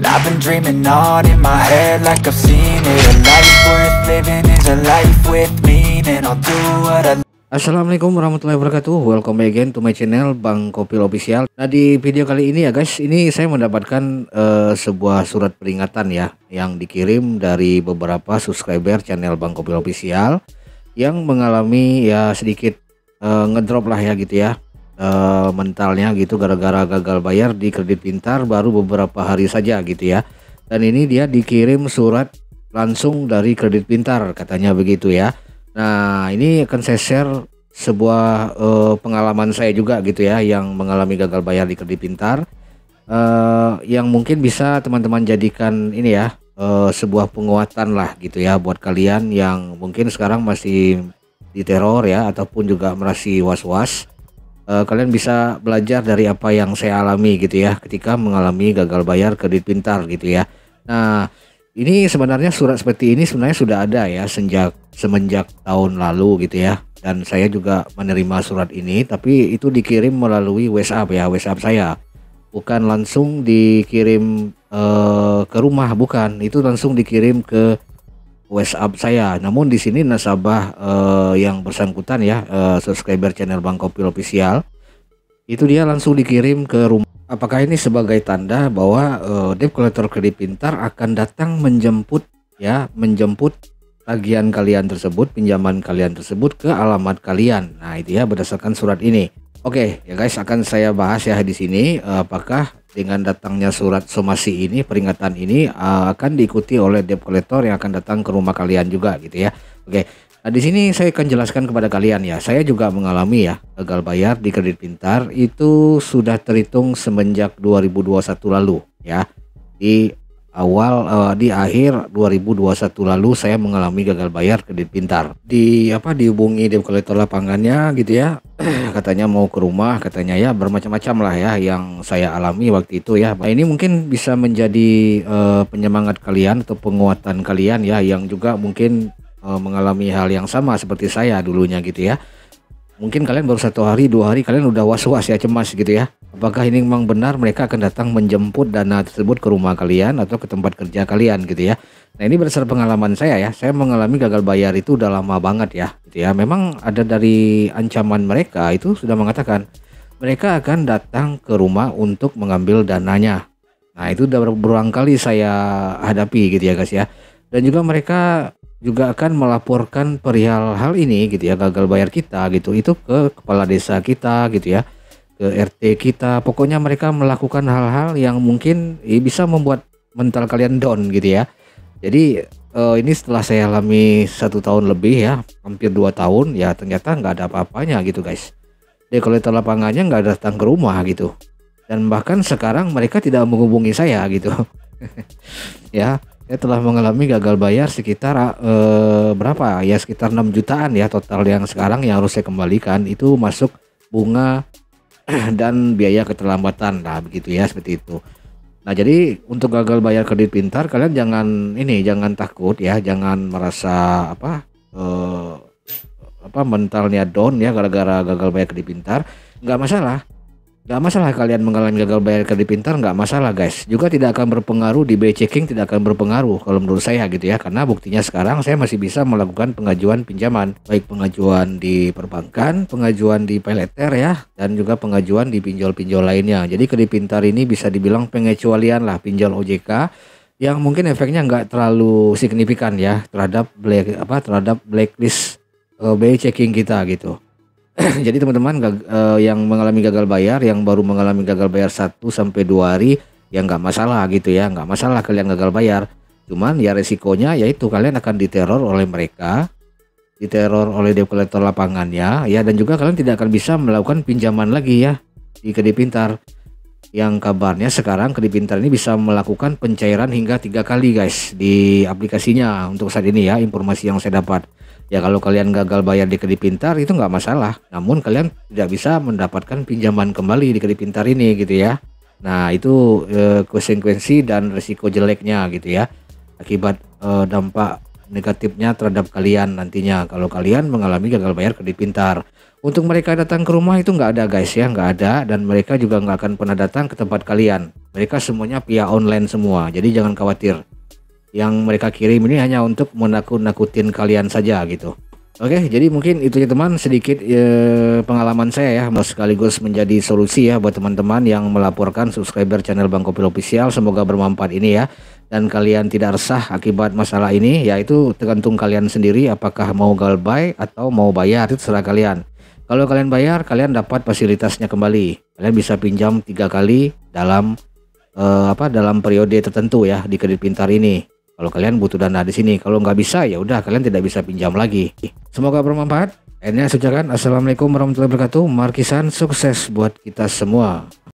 I've been dreaming on in my head like I've seen it. A life worth living is a life with meaning. I'll do what I. Assalamualaikum warahmatullahi wabarakatuh. Welcome again to my channel Bang Kopil Official. Nah, di video kali ini ya guys, ini saya mendapatkan sebuah surat peringatan ya, yang dikirim dari beberapa subscriber channel Bang Kopil Official yang mengalami ya sedikit ngedrop lah ya gitu ya, mentalnya gitu gara-gara gagal bayar di kredit pintar baru beberapa hari saja gitu ya. Dan ini dia dikirim surat langsung dari kredit pintar katanya begitu ya. Nah, ini akan saya share sebuah pengalaman saya juga gitu ya, yang mengalami gagal bayar di kredit pintar, yang mungkin bisa teman-teman jadikan ini ya, sebuah penguatan lah gitu ya buat kalian yang mungkin sekarang masih diteror ya, ataupun juga masih was-was. Kalian bisa belajar dari apa yang saya alami gitu ya ketika mengalami gagal bayar kredit pintar gitu ya. Nah, ini sebenarnya surat seperti ini sebenarnya sudah ada ya semenjak tahun lalu gitu ya, dan saya juga menerima surat ini, tapi itu dikirim melalui WhatsApp ya, WhatsApp saya, bukan langsung dikirim ke rumah, bukan, itu langsung dikirim ke WhatsApp saya. Namun di sini nasabah yang bersangkutan ya, subscriber channel Bang Kopil Official, itu dia langsung dikirim ke rumah. Apakah ini sebagai tanda bahwa debt collector kredit pintar akan datang menjemput ya, menjemput tagihan kalian tersebut, pinjaman kalian tersebut ke alamat kalian. Nah, itu ya berdasarkan surat ini. Oke ya guys, akan saya bahas ya di sini, apakah dengan datangnya surat somasi ini, peringatan ini akan diikuti oleh debt collector yang akan datang ke rumah kalian juga gitu ya. Oke. Nah, di sini saya akan jelaskan kepada kalian ya. Saya juga mengalami ya gagal bayar di kredit pintar, itu sudah terhitung semenjak 2021 lalu ya. Di akhir 2021 lalu saya mengalami gagal bayar kredit pintar. Dihubungi debt collector lapangannya gitu ya. Katanya mau ke rumah, katanya ya bermacam-macam lah ya yang saya alami waktu itu ya. Nah, ini mungkin bisa menjadi penyemangat kalian atau penguatan kalian ya, yang juga mungkin mengalami hal yang sama seperti saya dulunya gitu ya. Mungkin kalian baru 1 hari 2 hari kalian udah was-was ya, cemas gitu ya. Apakah ini memang benar mereka akan datang menjemput dana tersebut ke rumah kalian atau ke tempat kerja kalian gitu ya. Nah, ini berdasarkan pengalaman saya ya. Saya mengalami gagal bayar itu udah lama banget ya gitu ya. Memang ada dari ancaman mereka itu sudah mengatakan mereka akan datang ke rumah untuk mengambil dananya. Nah, itu udah berulang kali saya hadapi gitu ya guys ya. Dan juga mereka juga akan melaporkan perihal hal ini gitu ya, gagal bayar kita gitu, itu ke kepala desa kita gitu ya, ke RT kita. Pokoknya mereka melakukan hal-hal yang mungkin bisa membuat mental kalian down gitu ya. Jadi ini setelah saya alami 1 tahun lebih ya, hampir 2 tahun ya, ternyata nggak ada apa-apanya gitu guys. Debt collector lapangannya nggak datang ke rumah gitu, dan bahkan sekarang mereka tidak menghubungi saya gitu. Ya, saya telah mengalami gagal bayar sekitar berapa ya, sekitar 6 jutaan ya total yang sekarang yang harus saya kembalikan, itu masuk bunga dan biaya keterlambatan lah begitu ya, seperti itu. Nah, jadi untuk gagal bayar kredit pintar kalian jangan takut ya, jangan merasa mentalnya down ya gara-gara gagal bayar kredit pintar. Nggak masalah kalian mengalami gagal bayar kredit pintar, nggak masalah guys. Juga tidak akan berpengaruh di BI checking, tidak akan berpengaruh kalau menurut saya gitu ya, karena buktinya sekarang saya masih bisa melakukan pengajuan pinjaman, baik pengajuan di perbankan, pengajuan di paylater ya, dan juga pengajuan di pinjol-pinjol lainnya. Jadi kredit pintar ini bisa dibilang pengecualian lah pinjol OJK, yang mungkin efeknya nggak terlalu signifikan ya terhadap blacklist BI checking kita gitu. Jadi teman-teman yang mengalami gagal bayar, yang baru mengalami gagal bayar 1 sampai 2 hari ya nggak masalah gitu ya, nggak masalah kalian gagal bayar. Cuman ya resikonya yaitu kalian akan diteror oleh mereka, diteror oleh debt collector lapangannya ya, dan juga kalian tidak akan bisa melakukan pinjaman lagi ya di kredit pintar. Yang kabarnya sekarang kredit pintar ini bisa melakukan pencairan hingga 3 kali guys di aplikasinya untuk saat ini ya, informasi yang saya dapat. Ya, kalau kalian gagal bayar di kredit pintar itu nggak masalah, namun kalian tidak bisa mendapatkan pinjaman kembali di kredit pintar ini gitu ya. Nah, itu konsekuensi dan risiko jeleknya gitu ya, akibat dampak negatifnya terhadap kalian nantinya kalau kalian mengalami gagal bayar kredit pintar. Untuk mereka datang ke rumah itu nggak ada guys ya, nggak ada, dan mereka juga nggak akan pernah datang ke tempat kalian. Mereka semuanya via online semua, jadi jangan khawatir. Yang mereka kirim ini hanya untuk menakut-nakutin kalian saja gitu. Oke, jadi mungkin itu ya teman, sedikit pengalaman saya ya, sekaligus menjadi solusi ya buat teman-teman yang melaporkan subscriber channel Bang Kopil Official. Semoga bermanfaat ini ya, dan kalian tidak resah akibat masalah ini. Ya itu tergantung kalian sendiri, apakah mau galbay atau mau bayar, itu terserah kalian. Kalau kalian bayar, kalian dapat fasilitasnya kembali. Kalian bisa pinjam 3 kali dalam dalam periode tertentu ya di kredit pintar ini. Kalau kalian butuh dana di sini, kalau nggak bisa ya udah kalian tidak bisa pinjam lagi. Semoga bermanfaat. Akhirnya saya ucapkan assalamualaikum warahmatullahi wabarakatuh. Markisan sukses buat kita semua.